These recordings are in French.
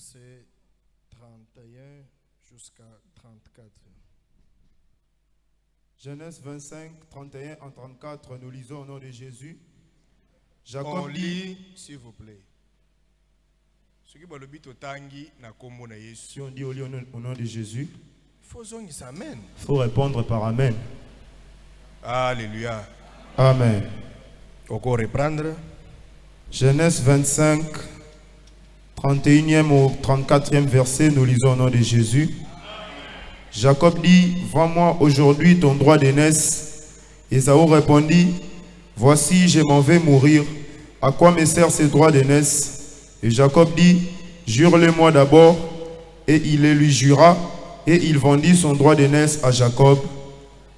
versets 31 jusqu'à 34. Genèse 25, 31 à 34, nous lisons au nom de Jésus. Jacob on lit, s'il vous plaît. Si on dit au nom de Jésus, il faut répondre par Amen. Alléluia. Amen. Encore reprendre. Genèse 25, 31e au 34e verset, nous lisons au nom de Jésus. Jacob dit, vends-moi aujourd'hui ton droit d'aînesse. Ésaü répondit, voici, je m'en vais mourir. À quoi me sert ce droit d'aînesse? Et Jacob dit, jure-le-moi d'abord. Et il le lui jura, et il vendit son droit d'aînesse à Jacob.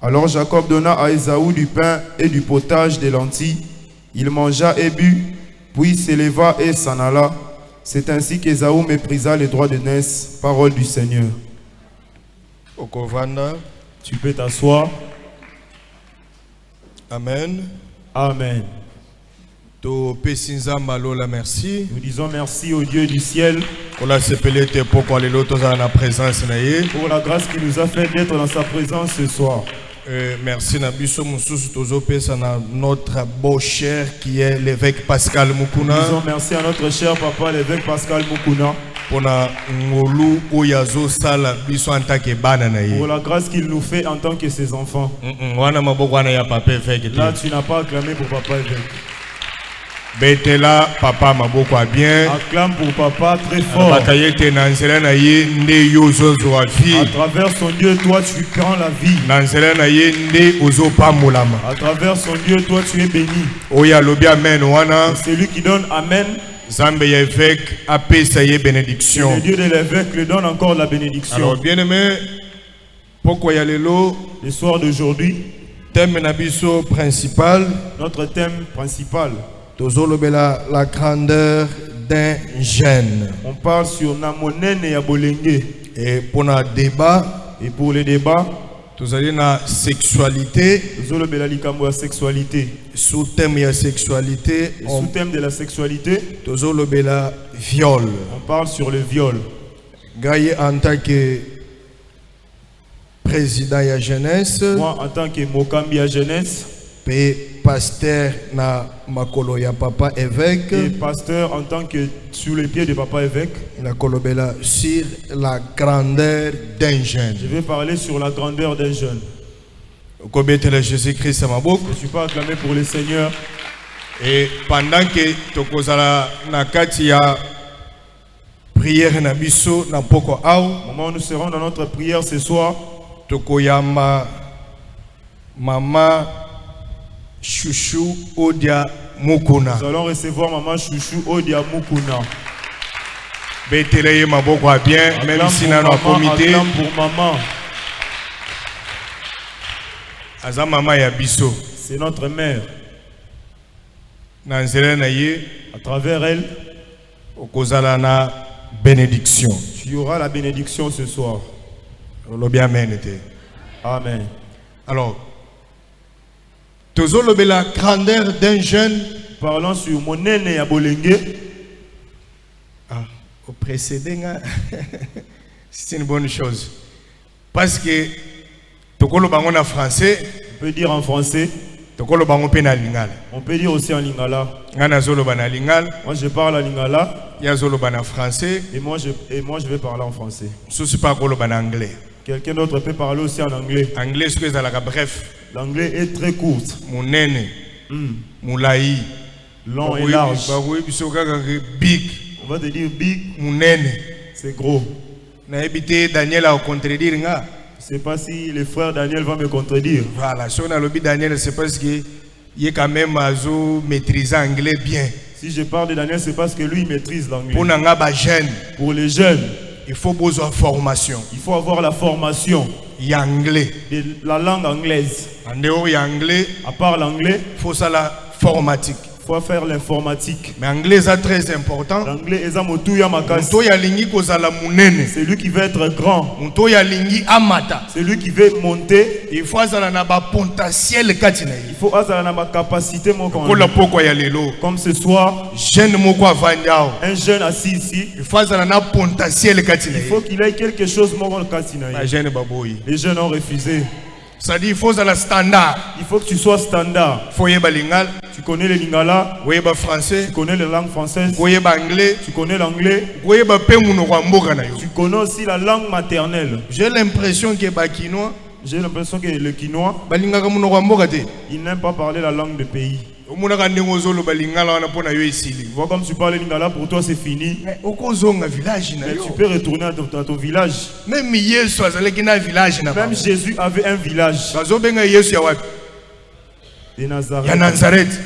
Alors Jacob donna à Ésaü du pain et du potage des lentilles. Il mangea et but, puis s'éleva et s'en alla. C'est ainsi qu'Ésaü méprisa les droits d'aînesse. Parole du Seigneur. Tu peux t'asseoir. Amen. Amen. Nous disons merci au Dieu du ciel pour la grâce qu'il nous a fait d'être dans sa présence ce soir. Merci à notre beau cher qui est l'évêque Pascal Mukuna. Nous disons merci à notre cher papa l'évêque Pascal Mukuna pour la grâce qu'il nous fait en tant que ses enfants. Là tu n'as pas acclamé pour papa évêque. Betela papa maboko a bien. Acclame pour papa très fort. À travers son Dieu, toi tu prends la vie. À travers son Dieu, toi tu es béni. C'est lui qui donne Amen. Bénédiction. Le Dieu de l'évêque le donne encore la bénédiction. Alors bien aimé, pourquoi y a le soir d'aujourd'hui, thème nabiso principal. Notre thème principal. La grandeur d'un jeune. On parle sur Namonene et Abolenge. Et pour le débat, et pour le débat, nous allons la sexualité. La sexualité. Sous-thème de la sexualité. Sous-thème de la sexualité. Le viol. On parle sur le viol. Gaïe en tant que président de la jeunesse. Moi en tant que Mokambi à jeunesse. Pasteur na makolo ya papa évêque. Et pasteur en tant que sous les pieds de papa évêque. La kolobela sur la grandeur d'un jeune. Je vais parler sur la grandeur d'un jeune. Jésus-Christ à ma bouche. Je ne suis pas acclamé pour le Seigneur. Et pendant que tokozala na kati ya prière na biso na poko au. Moment où nous serons dans notre prière ce soir. Tokoyamba maman Chouchou Odia Mukuna. Nous allons recevoir maman Chouchou Odia Mukuna. Bételeye maboko a bien, même si nous avons un comité. Pour maman. Aza maman ya biso. C'est notre mère. Nanzela na ye. À travers elle, okozala na bénédiction. Tu auras la bénédiction ce soir. Amen. Amen. Alors, la grandeur d'un jeune. Parlons sur Monene et Abolenge. Au précédent, c'est une bonne chose. Parce que tokolo bango en français. On peut dire en français. Tokolo bango pe na lingala. On peut dire aussi en lingala. Ngana zolo bana lingala. Moi je parle en lingala. Ya zolo bana français. Et moi je vais parler en français. Souci pas kolo bana anglais. Quelqu'un d'autre peut parler aussi en anglais. Anglais c'est la bref. L'anglais est très courte. Munene. Moulaï. Long et large. Big. On va te dire big. Munene. C'est gros. Na évité Daniel à contredire nga. Je ne sais pas si le frère Daniel va me contredire. Voilà, si on a lobby Daniel, c'est parce qu'il est quand même maîtrisé anglais bien. Si je parle de Daniel, c'est parce que lui il maîtrise l'anglais. Pour les jeunes, il faut besoin de formation. Il faut avoir la formation. Il y a anglais. De la langue anglaise. En dehors il y a anglais. À part l'anglais, il faut ça la formatique. Il faut faire l'informatique. Mais anglais est très important. L'anglais est un motu ya makasi. Muto ya lingi kozala munene. C'est lui qui veut être grand. Muto ya lingi amata. C'est lui qui veut monter. Il faut azala na ba potentiel kati na ye. Il faut azala na ba capacité moko. Kola poko ya lelo. Comme ce soir, jeune moko avandao. un jeune assis ici. Il faut azala na potentiel kati na ye. Il faut qu'il ait quelque chose moko kati na ye. Ba jeune baboyi. Les jeunes ont refusé. Ça dit il faut azala standard. Il faut que tu sois standard. Faut yeba lingala. Tu connais le lingala, Oyeba français, tu connais la langue française, oyeba anglais, tu connais l'anglais, oyeba pe munoko mboka na yo. tu connais aussi la langue maternelle. J'ai l'impression que ba kinois, J'ai l'impression que le quinois, balingaka munoko mboka te. il n'aime pas parler la langue de pays. Omonaka ndengo zolo balingala wana pona yo esili. Tu vois comme tu parles lingala, pour toi c'est fini. Mais okozonga village na Mais yo. tu peux retourner à ton village. Même Yesu azalaki na village na. Même Jésus avait un village. Bazobenga Yesu ya wapi? De Nazareth. Ya Nazareth.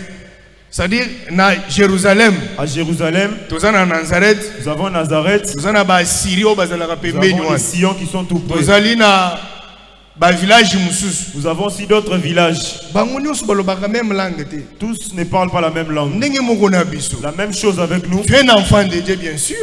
C'est-à-dire na Jérusalem. À Jérusalem, Tozana na Nazareth. nous avons Nazareth. Tozana ba Syrio bazalaka Nous pembeni avons wana. les Sion qui sont tout près. Tozali na ba village mususu. Nous avons aussi d'autres villages. Bango nyonso balobaka même langue te. Tous ne parlent pas la même langue. Ndenge moko na biso. La même chose avec nous. Tu es un enfant de Dieu, bien sûr.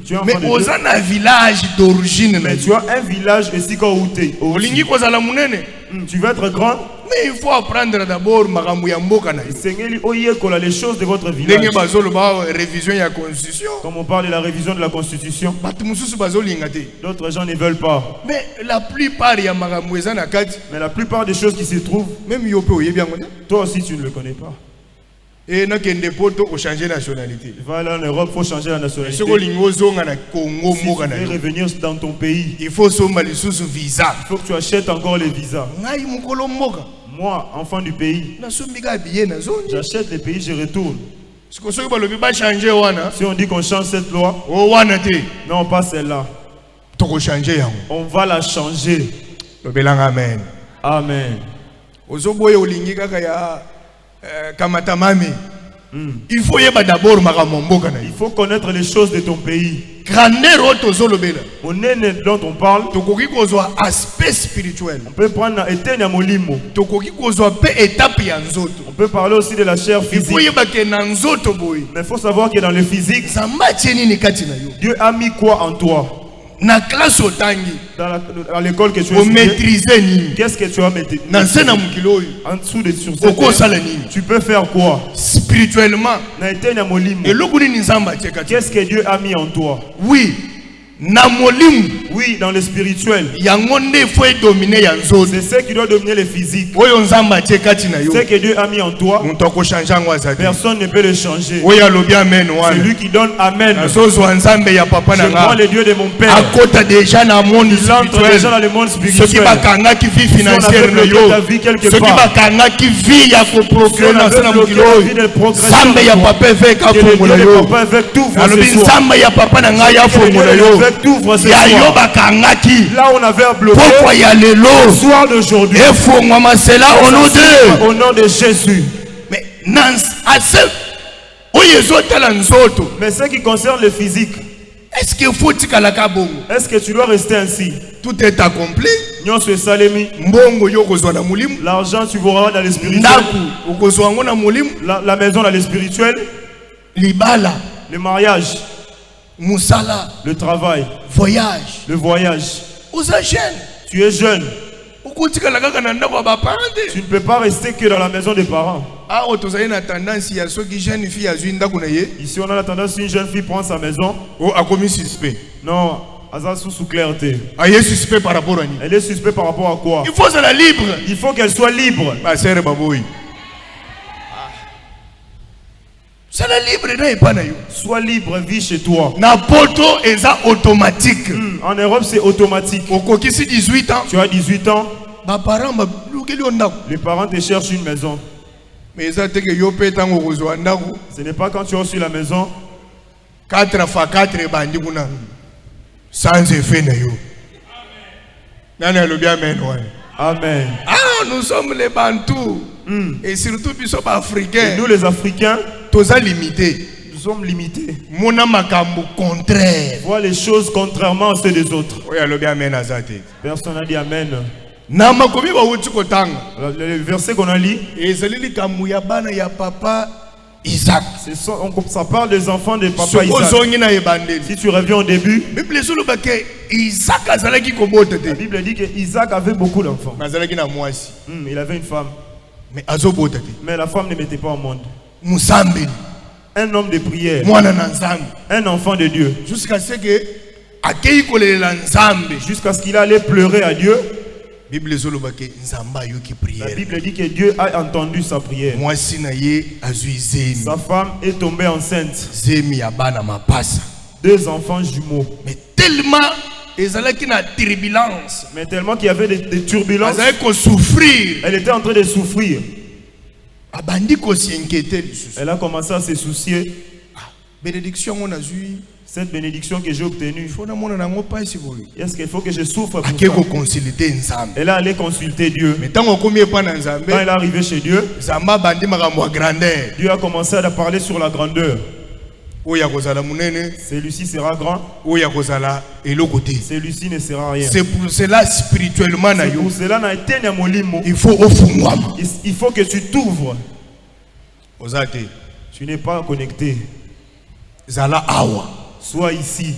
Tu es un Mais enfant de Dieu. aux un village d'origine. Mais tu as un village ici quand où tu es. Olingi kozala munene. Tu veux être grand. Mais il faut apprendre d'abord makambo ya mboka na yo. Seigneur, oyekola les choses de votre village. Ndenge bazoloba révision ya constitution. Comme on parle de la révision de la constitution, Batu mususu bazolinga te. d'autres gens ne veulent pas. Mais la plupart ya makambo eza na kati. Mais la plupart des choses qui se trouvent, Même yo pe oyebi yango te. toi aussi tu ne le connais pas. Et nakende poto o changer nationalité. Va aller en Europe, il faut changer la nationalité. Soko lingo zonga na Congo Si mboka tu na veux yo. revenir dans ton pays, Il faut somba lisusu visa. il faut que tu achètes encore les visas. Ngai mukolo mboka. Moi, enfant du pays, Nasombika billet na zone. j'achète les pays, je retourne. Siko soki balobi ba changer wana. Si on dit qu'on change cette loi, O wana te. non, pas celle-là. Toko changer yango. On va la changer. Lobelanga amen. Amen. Ozoboye olingi kaka ya kamata mami. Il faut yeba d'abord makambo mboka na yo. Il faut connaître les choses de ton pays. Grandeur oto zolobela. Mon aîné dont on parle, Tokoki kozwa aspect spirituel. on peut prendre Etienne Molimo. Tokoki kozwa pe étape ya nzoto. On peut parler aussi de la chair Il faut physique. yeba ke na nzoto boye. Mais il faut savoir que dans le physique, Zamba tieni ni kati na yo. Dieu a mis quoi en toi? Na classe otangi. Dans l'école que tu as O étudié, maîtriser nini. qu'est-ce que tu as maîtrisé? Na sena mukilo oyo. En dessous de sur Oko cette sala nini. tu peux faire quoi? Spirituellement. Na Etienne Molimo. Et lokuni ni nzamba tieka. Qu'est-ce que Dieu a mis en toi? Oui. Na molimu. Oui, dans le spirituel. Yango nde faut dominer ya nzoto. C'est ce qui doit dominer le physique. Oyo nzamba tie kati na yo. Ce que Dieu a mis en toi, Muntu akoshange ngo azati. personne ne peut le changer. Oyo alobi amen C'est wana. lui qui donne Amen. Nazozwa nzambe ya papa Je na prends nga. le Dieu de mon Père. Akota déjà na monde Il entre déjà spirituel. dans le monde Soki spirituel. bakangaki vie financière na bloqué ta yo. vie quelque Soki part. bakangaki vie ya koprocréer na sena bloqué mokilo la oyo. vie de progression Nzambe ya en toi. papa eve Que le Dieu kafongola de yo. papa avec tout Alobi ce soir. nzambe ya papa na ngai Que le Dieu afongola de yo. avec tout ce Ya yo soir. bakangaki. Là on avait bloqué Pokwa ya le lelo. soir d'aujourd'hui. Efongwama cela au nom de. Au nom de Jésus. Mais dans assez oyo ezotala nzoto. Mais ce qui concerne le physique, Est-ce qu'il faut tikalaka bongo? est-ce que tu dois rester ainsi? Tout est accompli. Nyonso esalemi. Mbongo yo kozwa na mulimu. L'argent tu verras dans le spirituel. Ndaku okozwa ngo na mulimu. La maison dans le spirituel. Libala, Le mariage. musala, Le travail. voyage. Le voyage. Oza jeune. Tu es jeune. Okotikalaka kaka na ndako ya baparent Tu te. ne peux pas rester que dans la maison des parents. Awa tozali na tendance ya soki jeune fille azwi ndako na ye. Ici, on a la tendance, si une jeune fille prend sa maison, O akomi suspect. non, Asa sous clarté. Aye suspect par rapport à ni. Elle est suspecte par rapport à quoi? Il faut être libre. Il faut qu'elle soit libre. Ba sere baboyi. Sala libre na epana yo. Sois libre, vis chez toi. Na poto eza automatique. En Europe, c'est automatique. Okokisi 18 ans. Tu as 18 ans, Ba parents ba lukeli ndako. les parents te cherchent une maison. Mais eza te ke yo pe tango kozwa ndako. Ce n'est pas quand tu as reçu la maison, 4x4 bandi kuna. Sans effet na yo. Nani alobi amen ouais. Amen. Ah, nous sommes les Bantous. Et surtout biso ba Et africains. nous, les Africains, Toza limité. nous sommes limités. Mona makambo contraire. Vois les choses contrairement à ceux des autres. Oya alobi amen azate. Personne n'a dit Amen. Na makomi ba wuti kotanga. Le verset qu'on a lu, Ezali likambo ya bana ya papa Isaac. Ça parle des enfants de papa Isaac. Si tu reviens au début, la Bible dit qu'Isaac avait beaucoup d'enfants. Il avait une femme. Mais la femme ne mettait pas au monde. Un homme de prière. Un enfant de Dieu. Jusqu'à ce qu'il allait pleurer à Dieu. La Bible dit que Dieu a entendu sa prière. Sa femme est tombée enceinte. 2 enfants jumeaux. Mais tellement qu'il y avait des turbulences. Elle était en train de souffrir. Elle a commencé à se soucier. Cette bénédiction que j'ai obtenue, est-ce qu'il faut que je souffre pour ça? Elle a allé consulter Dieu. Quand elle est arrivée chez Dieu, Dieu a commencé à parler sur la grandeur. Celui-ci sera grand. Celui-ci ne sera rien. C'est pour cela spirituellement, il faut que tu t'ouvres. Tu n'es pas connecté. Sois ici.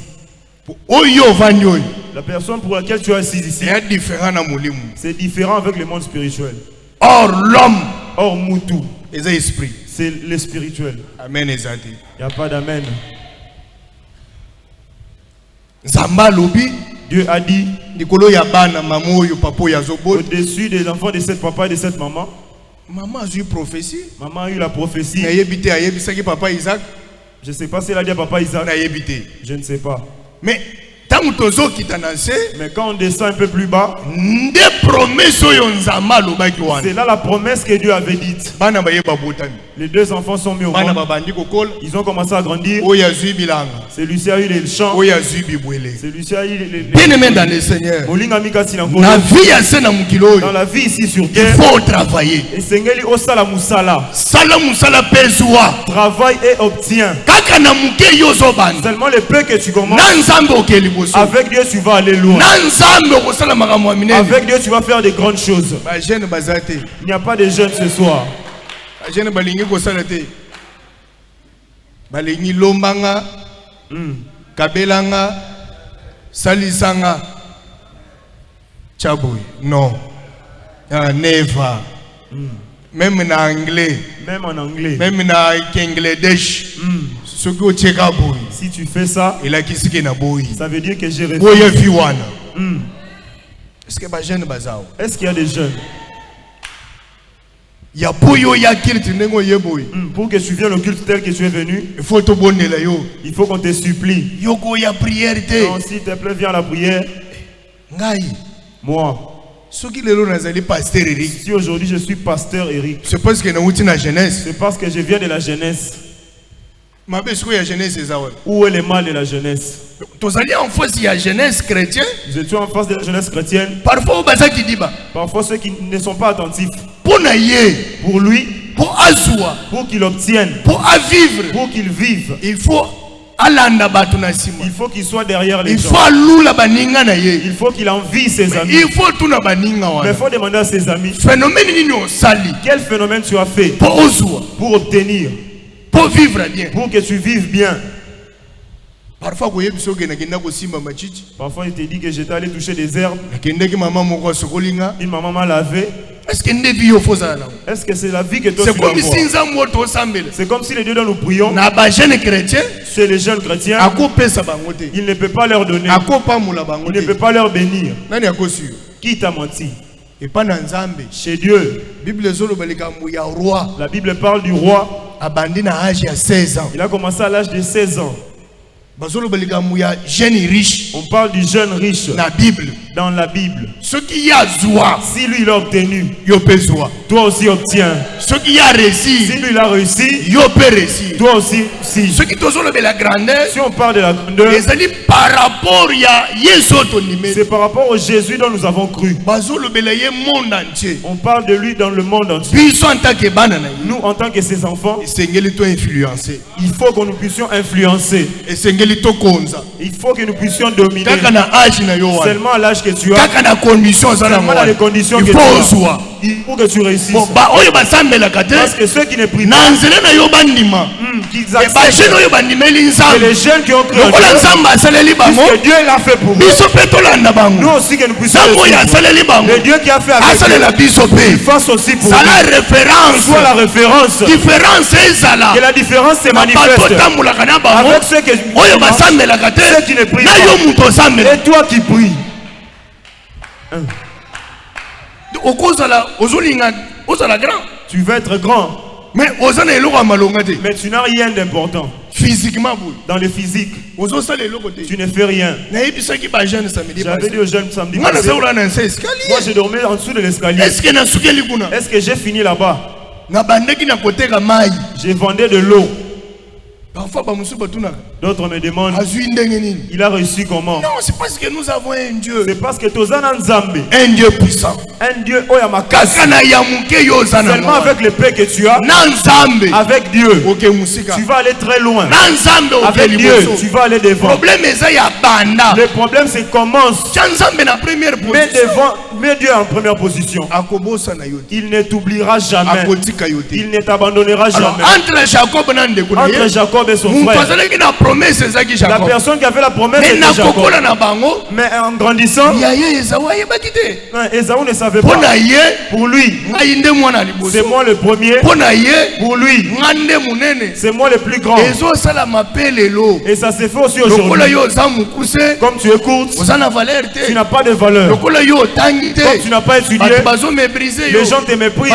La personne pour laquelle tu es assis ici, c'est différent avec le monde spirituel. Or l'homme, or Moutou, c'est le spirituel. Amen. Il n'y a pas d'amen. Dieu a dit au-dessus des enfants de cette papa et de cette maman. Maman a eu prophétie. Maman a eu la prophétie. Je ne sais pas si elle a dit à papa Isaac. Je ne sais pas. Mais quand on descend un peu plus bas, c'est là la promesse que Dieu avait dite. Les 2 enfants sont mis au monde. Ils ont commencé à grandir. Celui-ci a eu les champs. Celui-ci a eu les... Bien-aimé dans le Seigneur, dans la vie ici sur terre, il faut travailler. Travaille et obtiens. Seulement le peu que tu commences, avec Dieu tu vas aller loin. Avec Dieu tu vas faire des grandes choses. Il n'y a pas de jeunes ce soir. Kabelanga, Salisanga, Chaboy. Non. Never. Même en anglais. Même en anglais. Même en Bangladesh. Si tu fais ça, ça veut dire que j'ai réussi. Est-ce qu'il y a des jeunes? Pour que tu viennes au culte tel que tu es venu, il faut qu'on te supplie. Non, s'il te plaît, viens à la prière. Moi, si aujourd'hui je suis pasteur Eric, c'est parce que je viens de la jeunesse. Où est le mal de la jeunesse? Nous étions en face de la jeunesse chrétienne. Nous étions en face de la jeunesse chrétienne. Parfois ceux qui ne sont pas attentifs. Pour lui, pour qu'il obtienne, pour qu'il vive, il faut qu'il soit derrière les gens. Il faut qu'il envie ses amis. Mais il faut demander à ses amis, quel phénomène tu as fait pour obtenir, pour vivre bien, pour que tu vives bien. Parfois il te dit que j'étais allé toucher des herbes. Une maman m'a lavé. Est-ce que c'est la vie que toi tu dois avoir? C'est comme si les dieux dont nous prions, c'est les jeunes chrétiens, il ne peut pas leur donner, il ne peut pas leur bénir. Qui t'a menti? Chez Dieu. La Bible parle du roi. Il a commencé à l'âge de 16 ans. On parle du jeune riche dans la Bible. Si lui il a obtenu, toi aussi obtiens. Si lui il a réussi, toi aussi. Si on parle de la grandeur, c'est par rapport au Jésus dont nous avons cru. On parle de lui dans le monde entier. Nous en tant que ses enfants, il faut que nous puissions influencer. Il faut que nous puissions dominer. Seulement à l'âge que tu as. Seulement dans les conditions que tu as. Il faut que tu réussisses. Parce que ceux qui ne prient pas, qu'ils acceptent que les jeunes qui ont cru en Dieu, puisque Dieu l'a fait pour nous. Nous aussi que nous puissions le Dieu qui a fait avec nous, il fasse aussi pour nous. Soit la référence. Que la différence se manifeste avec ceux qui ne prient pas. Et toi qui pries. Tu veux être grand. Mais tu n'as rien d'important. Physiquement, dans le physique, tu ne fais rien. J'avais dit aux jeunes samedi passé, moi je dormais en dessous de l'escalier. Est-ce que j'ai fini là-bas? J'ai vendu de l'eau. D'autres me demandent, il a réussi comment? Non, c'est parce que nous avons un Dieu. C'est parce que tu as un Dieu puissant. Un Dieu seulement avec le paix que tu as, avec Dieu, tu vas aller très loin. Avec Dieu, tu vas aller devant. Le problème c'est commence. Mets Dieu en première position. Il ne t'oubliera jamais. Il ne t'abandonnera jamais. Entre Jacob et son frère, la personne qui a fait la promesse était Jacob. Mais en grandissant, Ésaü ne savait pas. Pour lui, c'est moi le premier. Pour lui, c'est moi le plus grand. Et ça s'est fait aussi aujourd'hui. Comme tu écoutes, tu n'as pas de valeur. Comme tu n'as pas étudié, les gens te méprisent.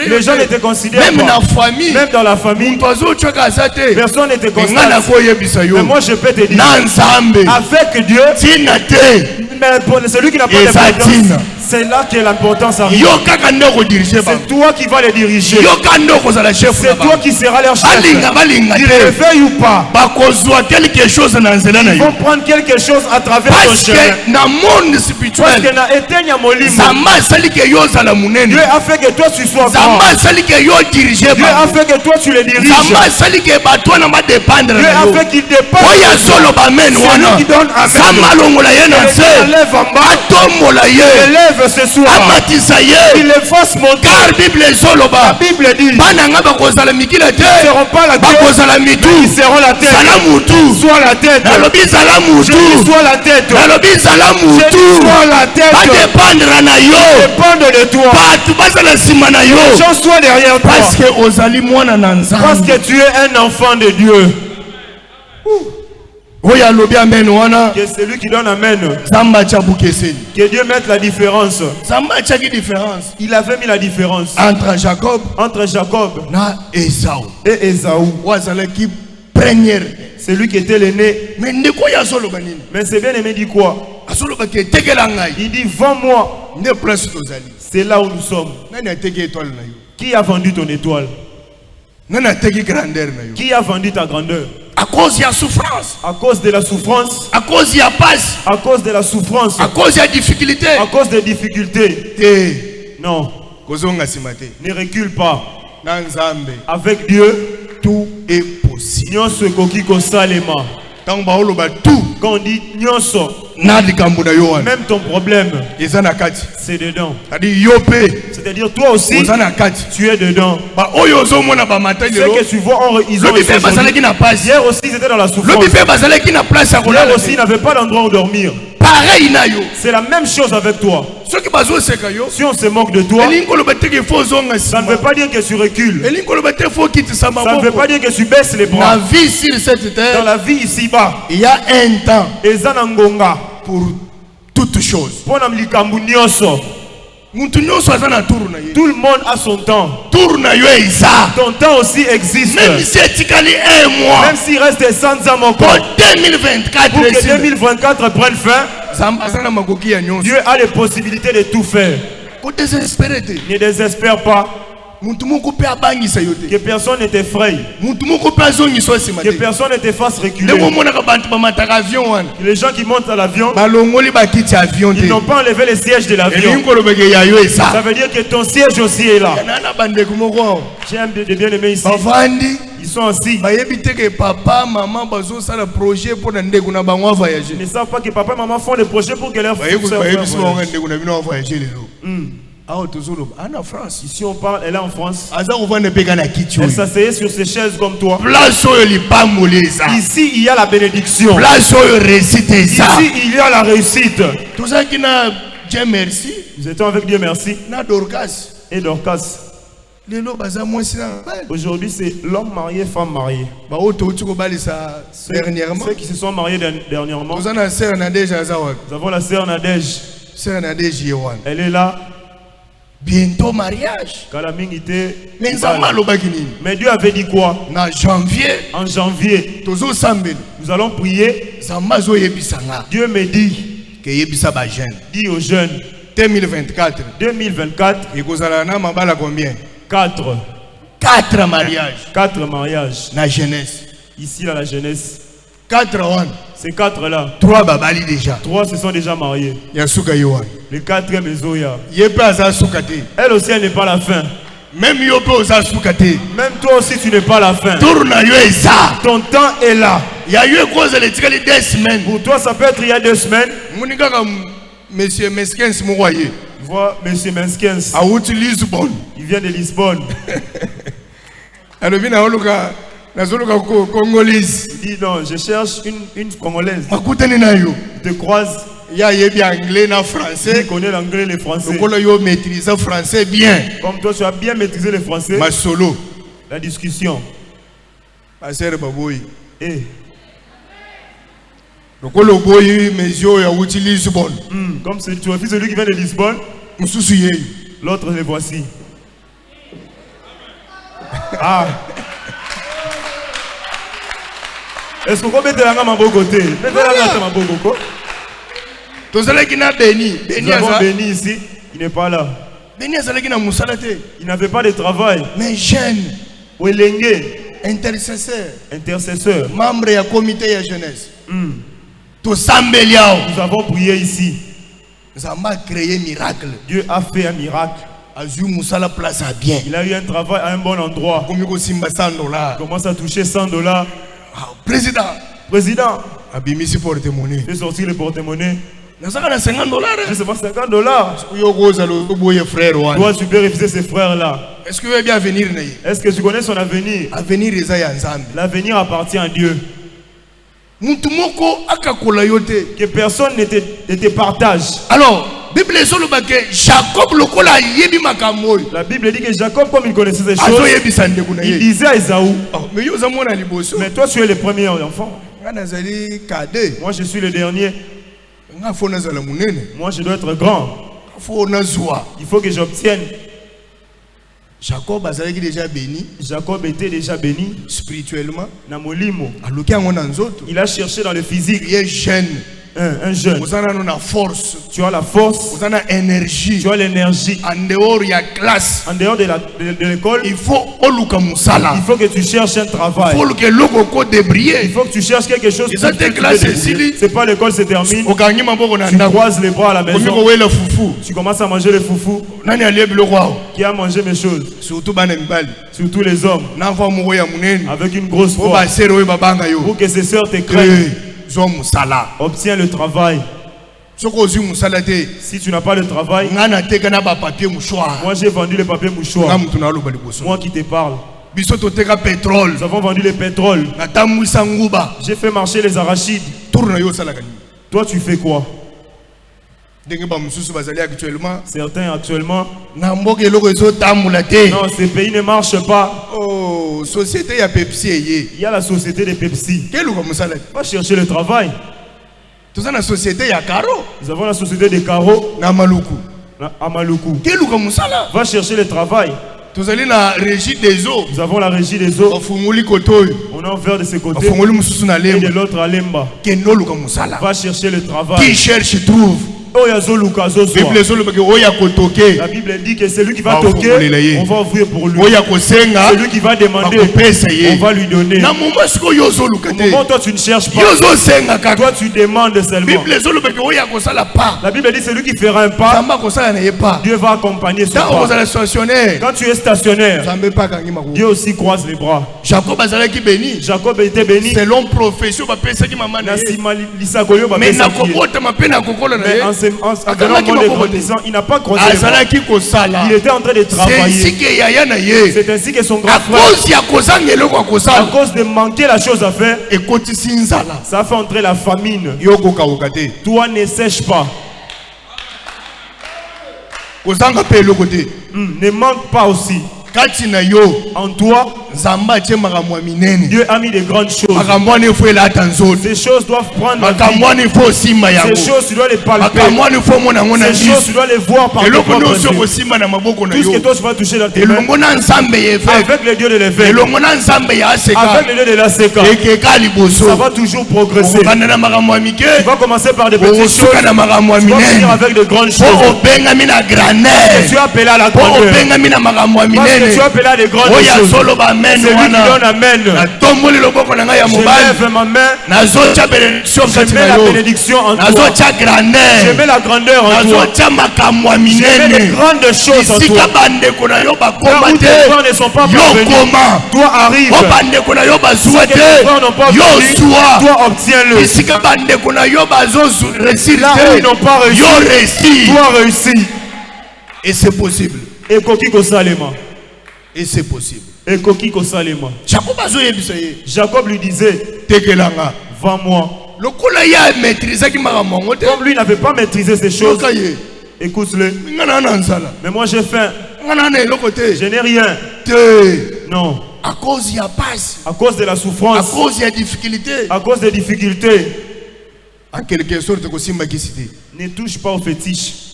Les gens ne te considèrent pas. Même dans la famille, personne ne te constate. Mais moi je peux te dire, avec Dieu, mais pour celui qui n'a pas d'importance, c'est là que l'importance arrive. C'est toi qui vas les diriger. C'est toi qui seras leur chef. Ils le veuillent ou pas. Ils vont prendre quelque chose à travers ton chemin. Parce que na etenya molimo, Dieu a fait que toi tu sois grand. Dieu a fait que toi tu les diriges. Dieu a fait qu'il dépend. Celui qui donne élève ce soir. Il les fasse monter. La Bible dit, ils ne seront pas la tête, ils seront la tête. Sois la tête. Je dis sois la tête. Je dis sois la tête. Dépendre de toi. Les gens soient derrière toi. Parce que tu es un enfant de Dieu. Que celui qui donne amen. Que Dieu mette la différence. Il avait mis la différence entre Jacob et Ésaü. Celui qui était l'aîné. Mais c'est bien aimé dit quoi? Il dit vends-moi. C'est là où nous sommes. Qui a vendu ton étoile? Qui a vendu ta grandeur? À cause de la souffrance. À cause de la souffrance. À cause de la passe. À cause de la souffrance. À cause de la difficulté. À cause des difficultés. Non. Ne recule pas. Avec Dieu, tout est possible. Quand on dit nyonso, même ton problème, c'est dedans. C'est-à-dire toi aussi, tu es dedans. Ce que tu vois, ils ont réussi. Hier aussi, ils étaient dans la souffrance. Hier aussi, ils n'avaient pas d'endroit où dormir. C'est la même chose avec toi. Si on se moque de toi, ça ne veut pas dire que tu recules. Ça ne veut pas dire que tu baisses les bras. Dans la vie ici-bas, il y a un temps pour toutes choses. Tout le monde a son temps. Ton temps aussi existe. Même s'il reste 100 ans encore, pour 2024, pour que 2024 prenne fin, Dieu a les possibilités de tout faire. Ne désespère pas. Que personne ne t'effraie. Que personne ne te fasse reculer. Les gens qui montent à l'avion, ils n'ont pas enlevé les sièges de l'avion. Ça veut dire que ton siège aussi est là. J'ai un de bien aimé ici. Ils sont assis. Papa, maman, ça le projet pour voyager. Ils ne savent pas que papa et maman font des projets pour que leur fils voyage. En France. Ici on parle, elle est en France. Elle s'asseyait sur ces chaises comme toi. Ici il y a la bénédiction. Ici il y a la réussite. Tout ça qui n'a Dieu merci. Nous étions avec Dieu merci. Et Dorcas. Aujourd'hui c'est l'homme marié, femme mariée. Dernièrement. Ceux qui se sont mariés dernièrement. Nous avons la sœur Nadège. Elle est là. Bientôt mariage. Mais Dieu avait dit quoi? En janvier, nous allons prier. Dieu me dit, dis aux jeunes, 2024, il y a combien? 4 mariages. 4 mariages. La jeunesse. Ici, là, la jeunesse. 4 Ces 4 là. 3 babali déjà. 3 se sont déjà mariés. Le 4e est Zoya. Elle aussi, elle n'est pas la fin. Même toi aussi, tu n'es pas la fin. Ton temps est là. Pour toi, ça peut être il y a 2 semaines. Monsieur Meskens, vois Monsieur Meskens. Il vient de Lisbonne. Congolaise. Il dit non, je cherche une Congolaise. Je te croise. Il y a anglais et français. Il connaît l'anglais et le français. Tu maîtrises le français bien. Comme toi, tu as bien maîtrisé le français. Ma solo. La discussion. Ma sœur Baboui. Eh. Comme tu as vu celui qui vient de Lisbonne. L'autre, le voici. Ah. Est-ce qu'on peut mettre la main à mon côté? Nous avons Béni ici, il n'est pas là. Il n'avait pas de travail. Mais jeune, intercesseur, membre du comité de jeunesse. Nous avons prié ici. Nous avons créé un miracle. Dieu a fait un miracle. Il a eu un travail à un bon endroit. Il commence à toucher $100. Président. Fais sortir le porte-monnaie. $50. Je sais pas $50. Toi, tu peux refuser ces frères-là. Est-ce que tu veux bien venir? Est-ce que tu connais son avenir? L'avenir appartient à Dieu. Que personne ne te partage. Alors, la Bible dit que Jacob, comme il connaissait ces choses, il disait à Esaü, mais toi tu es le premier enfant. Moi je suis le dernier. Moi je dois être grand. Il faut que j'obtienne. Jacob était déjà béni spirituellement. Il a cherché dans le physique. Il est jeune. Un jeune. Tu as la force. Tu as la force. Tu as l'énergie. Tu as l'énergie. En dehors, il y a classe. En dehors de l'école, il faut que tu cherches un travail. Il faut que tu cherches quelque chose. C'est pas l'école se termine. Tu croises les bras à la maison. Tu commences à manger le foufou. Qui a mangé mes choses? Surtout les hommes. Avec une grosse voix. Pour que ses soeurs te craignent. Obtiens le travail. Si tu n'as pas le travail, moi j'ai vendu le papier mouchoir. Moi qui te parle. Nous avons vendu le pétrole. J'ai fait marcher les arachides. Toi tu fais quoi? Certains actuellement. Non, ces pays ne marchent pas. Oh, société ya Pepsi. Il y a la société de Pepsi. Va chercher le travail. Nous avons la société ya Caro. Nous avons la société de Caro. À Maluku. Va chercher le travail. Nous avons la régie des eaux. Nous avons la régie des eaux. On a ouvert de ce côté. Et de l'autre à Lemba. Va chercher le travail. Qui cherche trouve. La Bible dit que celui qui va toquer, on va ouvrir pour lui. Celui qui va demander, on va lui donner. Au moment où toi tu ne cherches pas, toi tu demandes seulement. La Bible dit celui qui fera un pas, Dieu va accompagner son pas. Quand tu es stationnaire, Dieu aussi croise les bras. Jacob était béni. Selon profession, mais il n'a pas croisé les bras. Il était en train de travailler. C'est ainsi que son grand frère, à cause de manquer la chose à faire, ça fait entrer la famine. Toi ne sèche pas. Ne manque pas aussi. En toi, Dieu a mis des grandes choses. Ces choses doivent prendre la vie. Ces choses, tu dois les palper. Ces choses, tu dois les voir par tes propres yeux. Tout ce que toi, tu vas toucher dans tes mains, avec le Dieu de l'évêque, avec le Dieu de la Seka, ça va toujours progresser. Tu vas commencer par des petites choses, tu vas finir avec de grandes choses. Tu es appelé à la grandeur. Tu as appelé à des grandes choses. Celui qui donne amen. Je lève ma main. Je mets la bénédiction en toi. Je mets la grandeur en toi. Je mets les grandes choses en toi. Là où tes frères ne sont pas parvenus, toi arrive. Si tes frères n'ont pas obtenu, toi obtiens-le. Là où ils n'ont pas réussi, toi réussis. Et c'est possible. Et c'est possible. Jacob lui disait, vends-moi. Comme lui n'avait pas maîtrisé ces choses, écoute-le. Mais moi j'ai faim. Je n'ai rien. Non. À cause il y a passe. À cause de la souffrance. À cause il y a difficulté. À cause des difficultés. En quelque sorte, ne touche pas aux fétiches.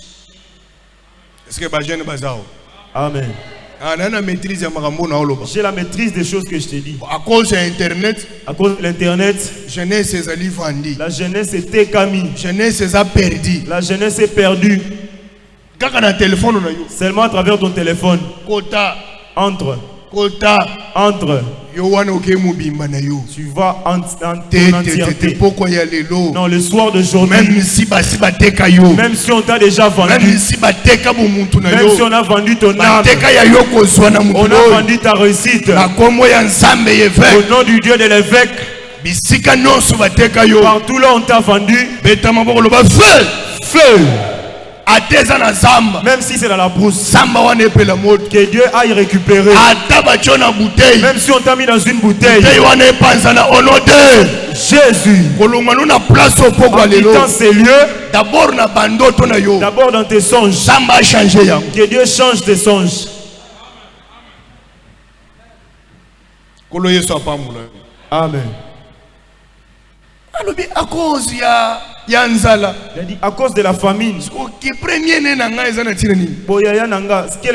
Est-ce que Bajane Bazao? Amen. J'ai la maîtrise des choses que je t'ai dit. À cause de Internet, jeunesse la jeunesse était camise. La jeunesse est perdue. Seulement à travers ton téléphone. Entre. Tu vas en entièreté. Non, le soir d'aujourd'hui, même si on t'a déjà vendu, même si on a vendu ton âme, on a vendu ta réussite, au nom du Dieu de l'évêque, partout là on t'a vendu, feu. Même si c'est dans la brousse, que Dieu aille récupérer. Même si on t'a mis dans une bouteille, Jésus, en quittant ces lieux, d'abord dans tes songes, que Dieu change tes songes. Amen. À cause il a dit à cause de la famine. Quelle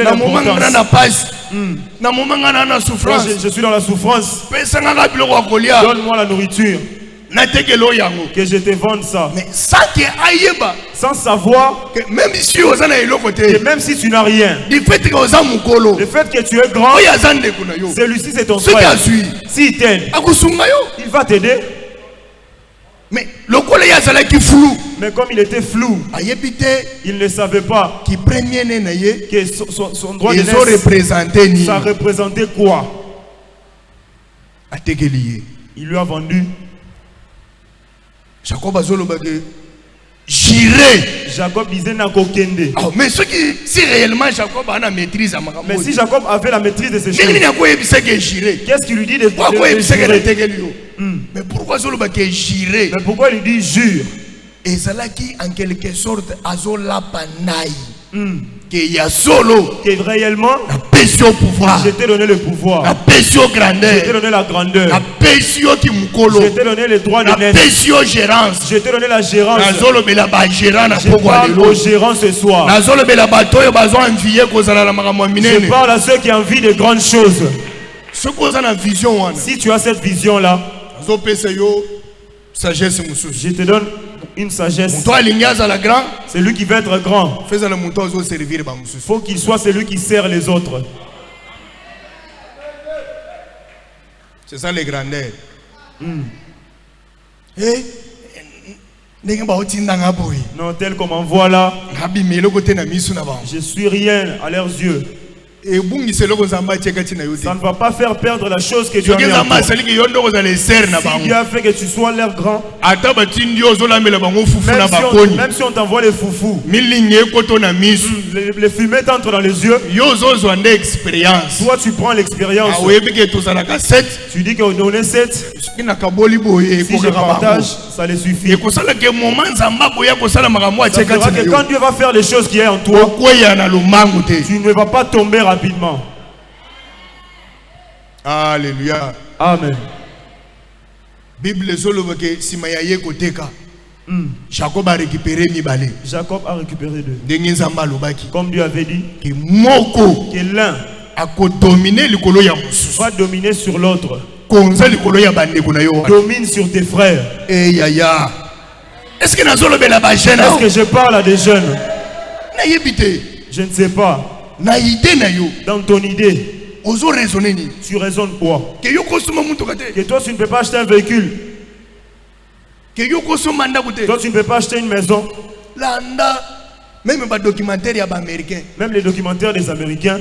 est l'importance? Je suis dans la souffrance. Donne-moi la nourriture. Que je te vende ça. Mais sans savoir que même si tu n'as rien, le fait que tu es grand, celui-ci c'est ton frère. S'il t'aide, il va t'aider. Mais mais comme il était flou, il ne savait pas que son droit de naissance, ça représentait quoi. Il lui a vendu. Jacob disait Nakokende. Mais si réellement Jacob a la maîtrise, mais si Jacob avait la maîtrise de ces choses, qu'est-ce qu'il lui dit de jurer? Mais pourquoi jure? Mais pourquoi il dit jure? Et c'est là qui en quelque sorte azola panai. Que ya solo. Que réellement, la passion pouvoir. Je t'ai donné le pouvoir. La passion grandeur. Je t'ai donné la grandeur. La passion qui mukolo. Je t'ai donné le droit de naître. La passion gérance. Je t'ai donné la gérance. Nazolo bela ba gérant na poko alelo. Au gérant ce soir. Nazolo bela ba toyo bazo envier kozala la makamwa minene. Je parle à ceux qui envient de grandes choses. Ce qu'on a la vision. Si tu as cette vision là, sagesse mususu. Je te donne une sagesse. C'est lui qui veut être grand. Il faut qu'il soit celui qui sert les autres. C'est ça les grandeurs. Non, tel comme on voit là, je suis rien à leurs yeux. Ça ne va pas faire perdre la chose que Dieu a mis en toi. Si Dieu a fait que tu sois leur grand, même si on t'envoie les foufous, les fumées t'entrent dans les yeux, toi tu prends l'expérience. Tu dis qu'on est 7. Si je partage, ça les suffit. Ça fera que quand Dieu va faire les choses qui est en toi, tu ne vas pas tomber rapidement. Alléluia. Amen. Bible Jacob a récupéré Mibale. Jacob a récupéré deux. Comme Dieu avait dit, que l'un va dominer sur l'autre. Domine sur tes frères. Est-ce que je parle à des jeunes? Je ne sais pas. Dans ton idée, tu raisonnes quoi? Que toi tu ne peux pas acheter un véhicule. Toi tu ne peux pas acheter une maison. Même les documentaires des Américains,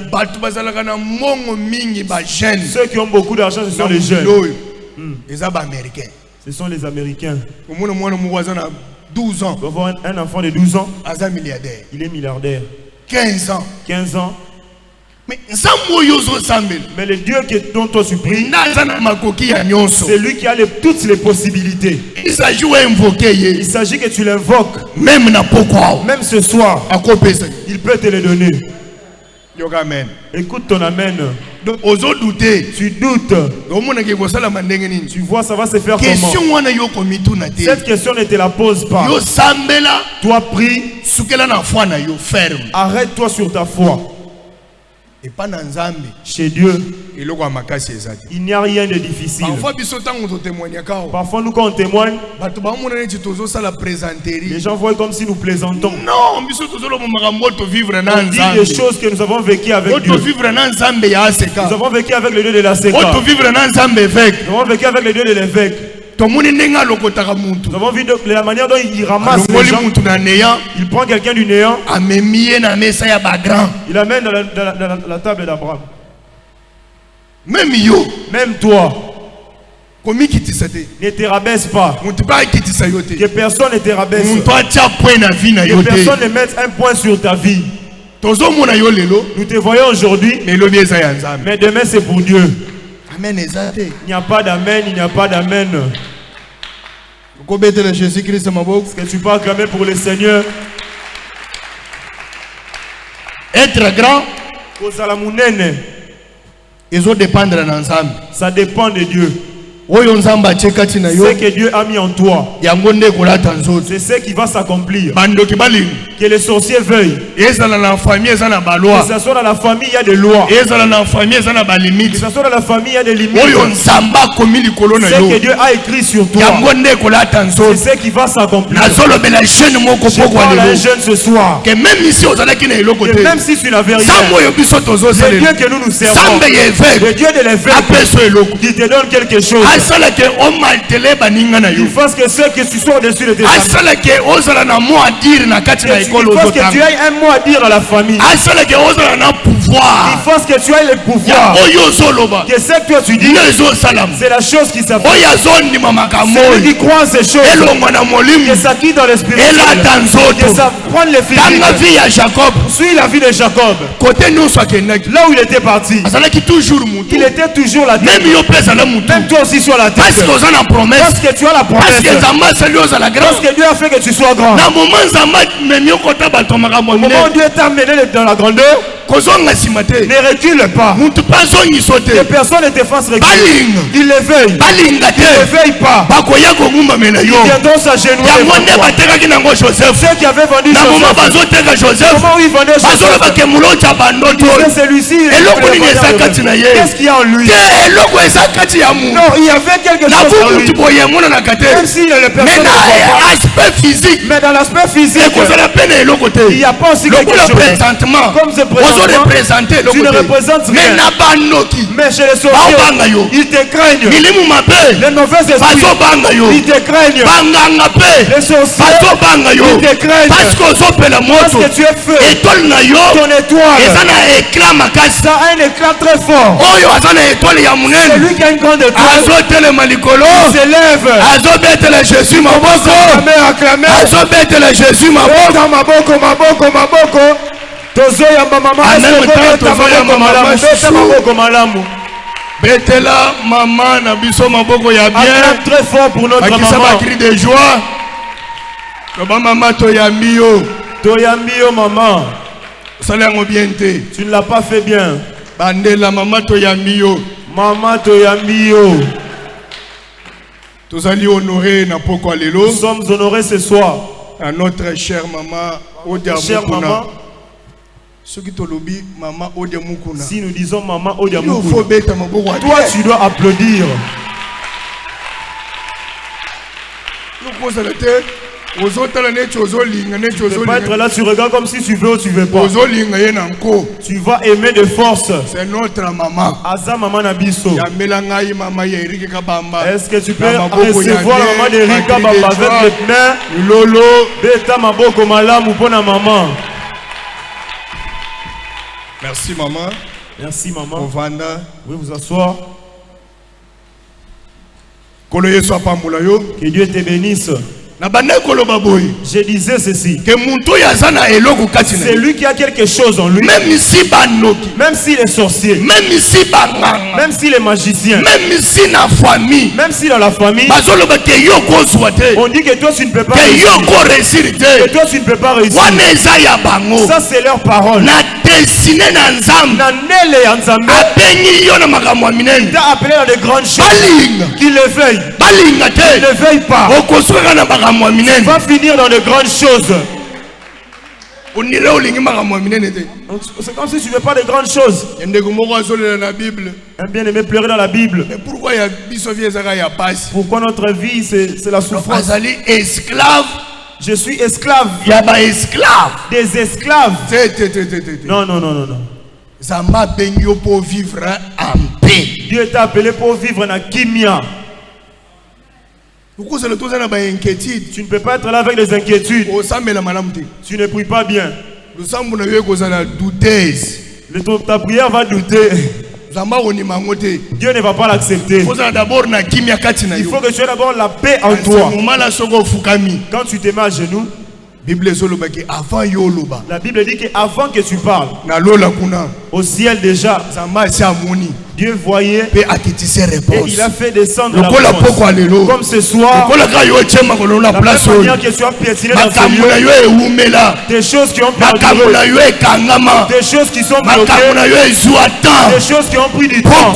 ceux qui ont beaucoup d'argent, ce sont les jeunes. Ce sont les Américains. 12 ans. Tu vas voir un enfant de 12 ans. Il est milliardaire. 15 ans. 15 ans. Mais le Dieu dont toi tu pries, c'est lui qui a toutes les possibilités. Il s'agit que tu l'invoques. Même ce soir, il peut te le donner. Écoute ton amen. Tu doutes. Tu vois, ça va se faire comment? Cette question ne te la pose pas. Toi prie. Arrête-toi sur ta foi. Chez Dieu, il n'y a rien de difficile. Parfois nous quand on témoigne, les gens voient comme si nous plaisantons. Non, on dit des choses que nous avons vécues avec Dieu. Nous avons vécu avec le Dieu de la Séca. Nous avons vécu avec le Dieu de l'évêque. Nous avons vu la manière dont il ramasse les gens. Il prend quelqu'un du néant. Il l'amène dans la table d'Abraham. Même toi, ne te rabaisse pas. Que personne ne te rabaisse. Que personne ne mette un point sur ta vie. Nous te voyons aujourd'hui, mais demain c'est pour Dieu. Il n'y a pas d'amen, il n'y a pas d'amen. Est-ce que tu peux acclamer pour le Seigneur? Être grand, ça dépend de Dieu. Ce que Dieu a mis en toi, c'est ce qui va s'accomplir. Que les sorciers veuillent. Que ce soit dans la famille, il y a des lois. Que ce soit dans la famille, il y a des limites. Ce que Dieu a écrit sur toi, c'est ce qui va s'accomplir. Je parle à un jeune ce soir. Que même si tu n'avais rien, le Dieu que nous servons, le Dieu de l'évêque, qui te donne quelque chose. Il faut que ceux qui sont au-dessus de tes amis. Il faut que tu aies un mot à dire dans la famille. Il faut que tu aies le pouvoir. Que ce que toi tu dis, c'est la chose qui s'appelle. Celui qui croit ces choses, que ça quitte dans l'esprit, que ça prend les physiques. Suis la vie de Jacob. Là où il était parti, il était toujours la tête. Même toi aussi sur la tête. Parce que tu as la promesse. Parce que Dieu a fait que tu sois grand. Au moment où Dieu t'a amené dans la grandeur, Ne recule pas. Les personnes ne te fassent reculer. Ils l'éveillent. Ils ne l'éveillent pas. Ils viendront s'agenouiller. Ceux qui avaient vendu Joseph, comment ils vendaient Joseph? Celui-ci, qu'est-ce qu'il y a en lui? Non, il y avait quelque chose en lui. Même si les personnes ne voient pas. Mais dans l'aspect physique, il n'y a pas aussi quelque chose. Comme ce présentement, tu ne représentes rien. Mais chez les sorciers, ils te craignent. Les mauvais esprits, ils te craignent. Les sorciers, ils te craignent. Parce que tu es feu. Ton étoile, ça a un éclat très fort. C'est lui qui a une grande étoile. Il s'élève. Acclamez. Betela maman na biso maboko ya bien. Très fort pour notre maman. Cri de joie. Maman toyambio. Toyambio maman. Salango bien te. Tu ne l'as pas fait bien. Bandela maman toyambio. Maman toyambio. Nous allons honorer na poko lelo. Nous sommes honorés ce soir à notre chère maman Odia Mukuna. Si nous disons maman Odia Mukuna, toi tu dois applaudir. Tu ne peux pas être là, tu regardes comme si tu veux ou tu veux pas. Tu vas aimer de force. C'est notre maman. Aza maman Nabiso. Est-ce que tu peux recevoir la maman d'Eric Kabamba avec les mains? Lolo. Beta maboko malamu pona maman. Merci maman. Merci maman. Ovanda. Vous vous asseoir. Que Dieu te bénisse. Je disais ceci. C'est lui qui a quelque chose en lui. Même si les sorciers, même si les magiciens, même si dans la famille, on dit que toi tu ne peux pas réussir. Que toi tu ne peux pas réussir. Ça c'est leur parole. Il t'a appelé dans de grandes choses. Qu'il le veuille. Il ne veuille pas. Tu vas finir dans de grandes choses. C'est comme si tu ne veux pas de grandes choses. Un bien-aimé pleurer dans la Bible. Pourquoi notre vie c'est la souffrance? Je suis esclave. Des esclaves. Non. Dieu t'a appelé pour vivre dans kimia. Tu ne peux pas être là avec des inquiétudes. Tu ne pries pas bien. Ta prière va douter. Dieu ne va pas l'accepter. Il faut que tu aies d'abord la paix en toi. Quand tu te mets à genoux, la Bible dit qu'avant que tu parles, au ciel déjà, Dieu voyait et il a fait descendre la réponse. Comme ce soir, la même manière que tu as piétiné dans ce lieu, des choses qui ont perduré, des choses qui sont bloquées, des choses qui ont pris du temps.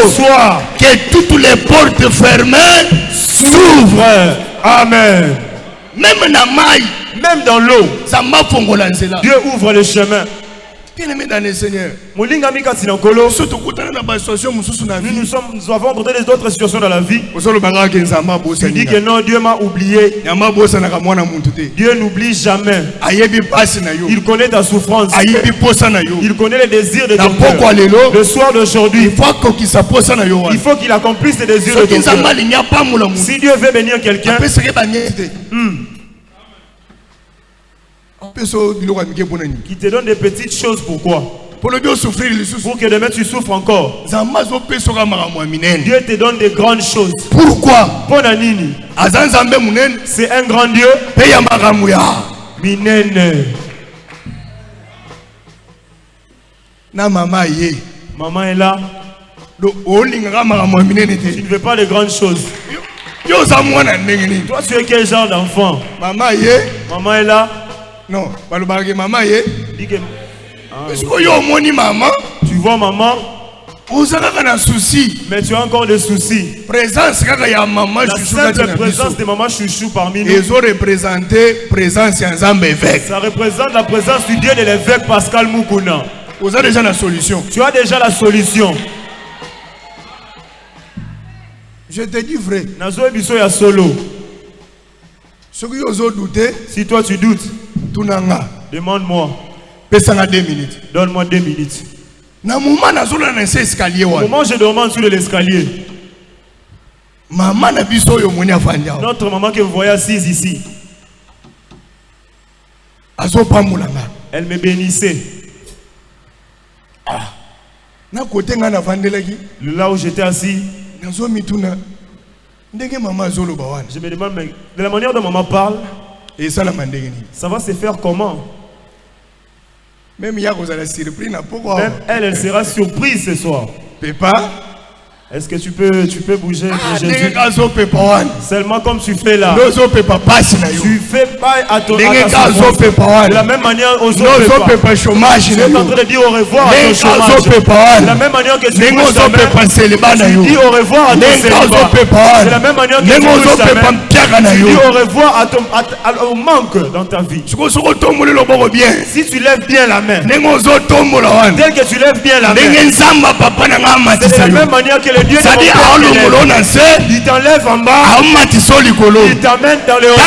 Soir, que toutes les portes fermées s'ouvrent. Amen. Même dans l'eau, Dieu ouvre le chemin. Bien-aimé dans le Seigneur, nous avons rencontré d'autres situations dans la vie. Tu dis que non, Dieu m'a oublié. Dieu n'oublie jamais. Il connaît ta souffrance. Il connaît les désirs de ton cœur. Le soir d'aujourd'hui, il faut qu'il accomplisse les désirs de ton cœur. Si Dieu veut bénir quelqu'un, qui te donne des petites choses. Pourquoi? Pour que demain tu souffres encore. Dieu te donne des grandes choses. Pourquoi? C'est un grand Dieu. Minene. Maman est là. Tu ne veux pas de grandes choses. Toi tu es quel genre d'enfant? Maman est là. Non, maman est. Parce que yo moni maman. Tu vois maman. Mais tu as encore des soucis. Présence ya maman la simple présence de maman chouchou parmi nous. Ils ont représenté présence en Zambé évêque. Ça représente la présence du Dieu de l'évêque Pascal Mukuna. Vous avez déjà la solution. Tu as déjà la solution. Je te dis vrai. Nazo ebiso ya solo. Si toi tu doutes, demande-moi. 2 minutes. Donne-moi 2 minutes. Au moment où je demande sur l'escalier, notre maman que vous voyez assise ici, elle me bénissait. Là où j'étais assis, je me demande, mais de la manière dont maman parle, ça va se faire comment? Même elle sera surprise ce soir. Papa, est-ce que tu peux bouger pour Jésus? Seulement comme tu fais là. Tu fais pas à ton de la même manière aux autres. Chômage. Tu es en train de dire au revoir à ton chômage. De la même manière que tu dis au revoir à ton célibat. De la même manière que tu dis au revoir au manque dans ta vie. Si tu lèves bien la main, tel que tu lèves bien la main, c'est de la même manière que Dieu il t'enlève en bas, il t'amène dans les hauteurs.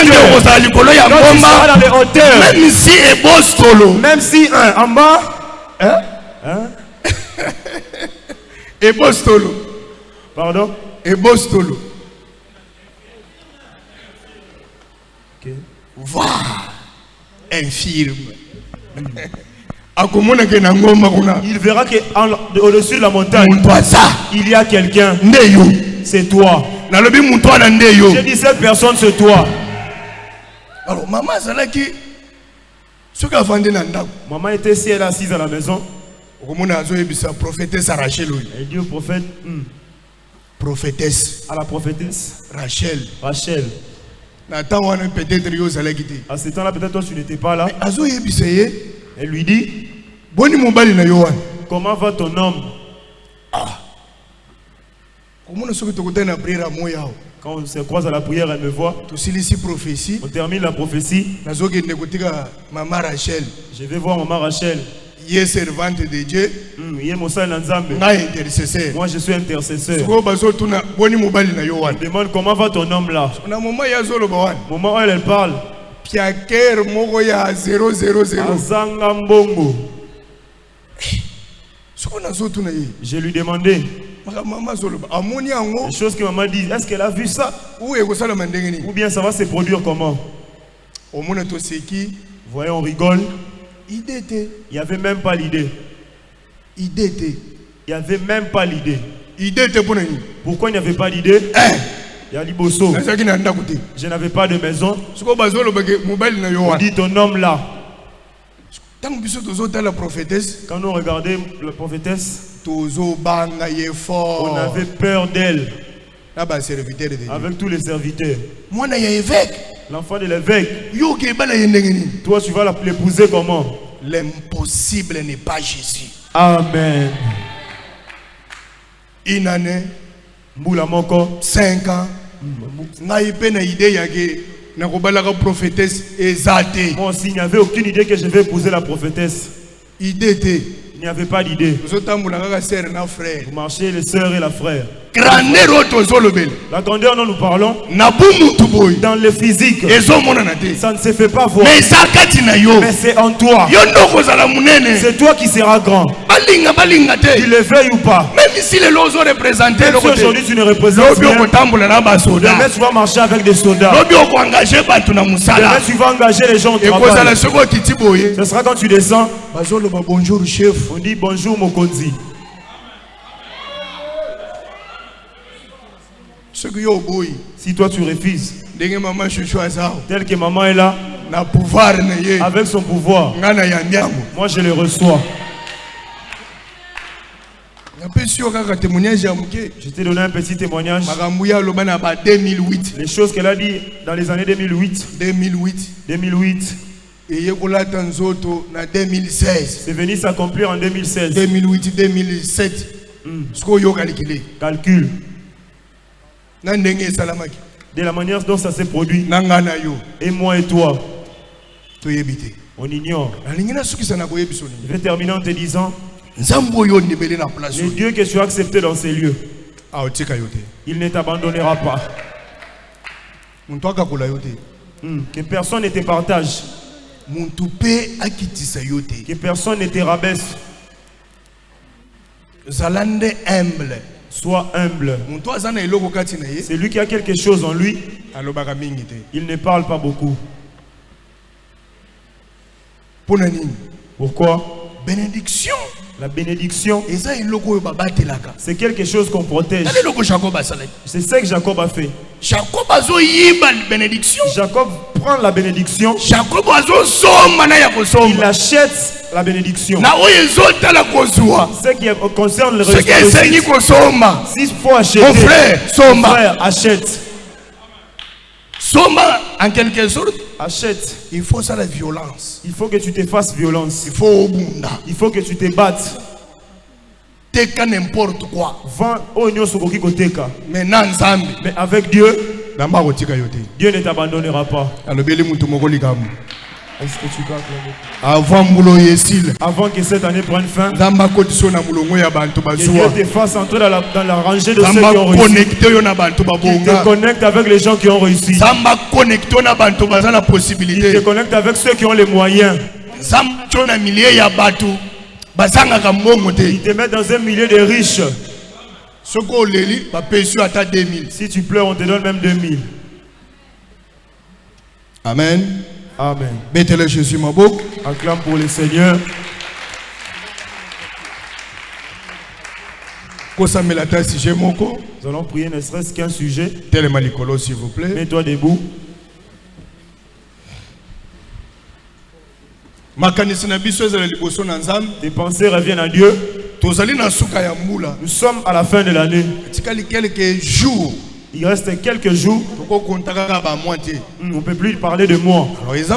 Même si en bas, pardon, va infirme. Il verra qu'au-dessus de la montagne, il y a quelqu'un. C'est toi. J'ai dit cette personne, c'est toi. Alors, maman était si elle est assise à la maison. Prophétesse Rachel. Elle dit au prophète, prophétesse. À la prophétesse Rachel. À ce temps-là, peut-être toi tu n'étais pas là. Elle lui dit, comment va ton homme? Quand on se croise à la prière, elle me voit. On termine la prophétie. Je vais voir maman Rachel. Servante de Dieu. Moi je suis intercesseur. Je demande comment va ton homme là. Au moment où elle parle, je lui demandais les choses que maman dit. Est-ce qu'elle a vu ça? Ou bien ça va se produire comment? Voyons, on rigole. Il n'y avait même pas l'idée. Il n'y avait même pas l'idée. Pourquoi il n'y avait pas d'idée? Je n'avais pas de maison. On dit ton homme là. Quand nous regardons la prophétesse, on avait peur d'elle. Avec tous les serviteurs. L'enfant de l'évêque. Toi tu vas l'épouser comment? L'impossible n'est pas Jésus. Amen. Une année, 5 ans. Moi aussi, il n'y avait aucune idée que je vais épouser la prophétesse. Il n'y avait pas d'idée. Vous marchez les sœurs et la frère. La grandeur dont nous parlons, dans le physique, ça ne se fait pas voir. Mais c'est en toi. C'est toi qui seras grand. Tu le veuilles ou pas. Même si les autres représentés, aujourd'hui tu ne représentes rien. Demain tu vas marcher avec des soldats. Demain tu vas engager les gens au travail. Ce sera quand tu descends. Bonjour chef. On dit bonjour Mokonzi. Si toi tu refuses, tel que maman est là, avec son pouvoir, moi je le reçois. Je t'ai donné un petit témoignage. Les choses qu'elle a dit dans les années 2008. C'est venu s'accomplir en 2016. 2008, 2007. Calcul. De la manière dont ça s'est produit. Et moi et toi. On ignore. Je vais terminer en te disant, le Dieu que tu as accepté dans ces lieux, il ne t'abandonnera pas. Que personne ne te partage. Que personne ne te rabaisse. Sois humble. C'est lui qui a quelque chose en lui. Il ne parle pas beaucoup. Pourquoi? Bénédiction. La bénédiction, c'est quelque chose qu'on protège. C'est ce que Jacob a fait. Jacob prend la bénédiction. Il achète la bénédiction. Ce qui concerne le résultat. S'il faut acheter, mon frère, mon frère, achète. En quelque sorte, achète. Il faut ça la violence. Il faut que tu te fasses violence. Il faut il faut que tu te battes. Teka n'importe quoi. Mais avec Dieu, Dieu ne t'abandonnera pas. Est-ce que tu avant que cette année prenne fin, que Dieu te fasse entrer dans la rangée de ceux qui ont réussi. Qu'il te connecte avec les gens qui ont réussi. Qu'il te connecte avec ceux qui ont les moyens. Il te met dans un milieu de riches. Si tu pleures, on te donne même 2000. Amen. Amen. Mettez-le Jésus ma boucle. Acclame pour le Seigneur. Nous allons prier ne serait-ce qu'un sujet. S'il vous plaît. Mets-toi debout. Tes pensées reviennent à Dieu. Nous sommes à la fin de l'année. Quelques jours. Il reste quelques jours. On ne peut plus parler de moi. C'est un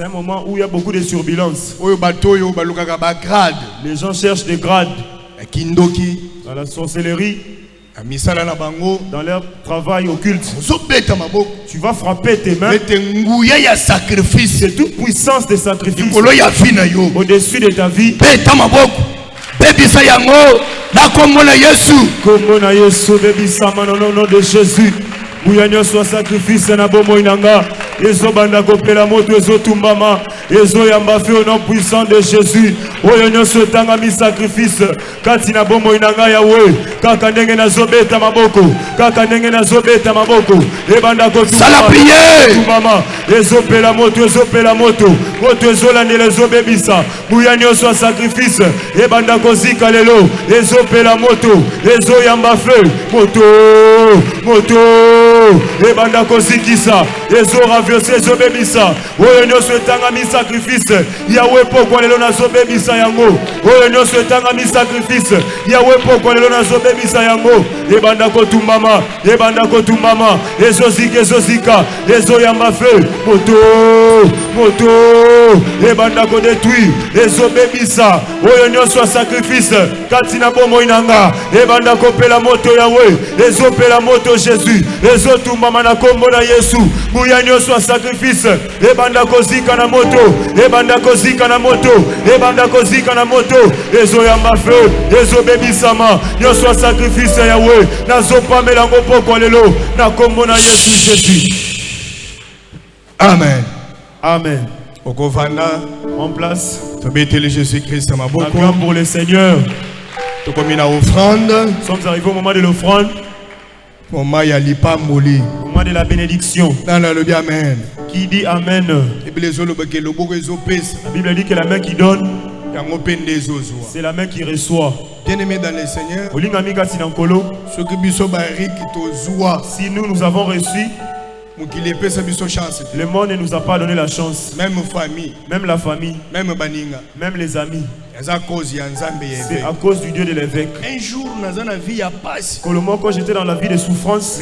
moment où il y a beaucoup de turbulences. Les gens cherchent des grades. Dans la sorcellerie, dans leur travail occulte. Tu vas frapper tes mains. C'est toute puissance de sacrifice au-dessus de ta vie. Komona Yesu bebisama no nom de Jésus. Bouyanyo soit sacrifice na bomo inanga. Ezo banda kopela moto ezo tumbama. Ezo yamba fait au nom puissant de Jésus. Oyanyo sotanga mi sacrifice. Kati na bomo inanga yawe. Kaka ndenge na zobeta maboko. Kaka ndenge na zobeta maboko. Ebanda ko sala prier. Tumbama. Ezo pela moto ezo pela moto. Moto ezo landela ezo bebisa. Bouyanyo soit sacrifice. Ebanda ko zika lelo. Ezo pela moto. Ezo yamba fait. Moto. Ebanda kozikisa ezo raviose ezo bebisa oyo nyonso etanga mi sacrifice yawe pokwa lelo nazo bebisa yango oyo nyonso etanga mi sacrifice yawe pokwa lelo nazo bebisa yango ebanda kotumbama ezo zika ezo yamba fe moto ebanda ko détruire ezo bebisa oyo nyonso sacrifice kati na bomo inanga ebanda kopela moto yawe ezo pela moto Jésus ezo tumbama na kombo na Yesu buya nyonso sacrifice ebanda kozika na moto ebanda kozika na moto ezo yamba fe ezo bebisama nyonso sacrifice yawe nazo pamela ngo poko lelo na kombo na Yesu Jésus. Amen. Amen. Okovanda en place. Mettez-le Jésus-Christ à ma bouche. Acclame pour le Seigneur. Nous sommes arrivés au moment de l'offrande. Au moment de la bénédiction. Amen. Qui dit Amen? La Bible dit que la main qui donne, c'est la main qui reçoit. Bien-aimé dans le Seigneur, si nous avons reçu, le monde ne nous a pas donné la chance. Même famille, même la famille, même baninga, même les amis. C'est à cause du Dieu de l'évêque. Un jour, dans la vie, il y a pas. Quand j'étais dans la vie de souffrance,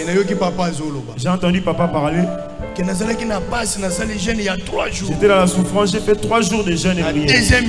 j'ai entendu papa parler. J'étais dans la souffrance, j'ai fait 3 jours de jeûne et prière.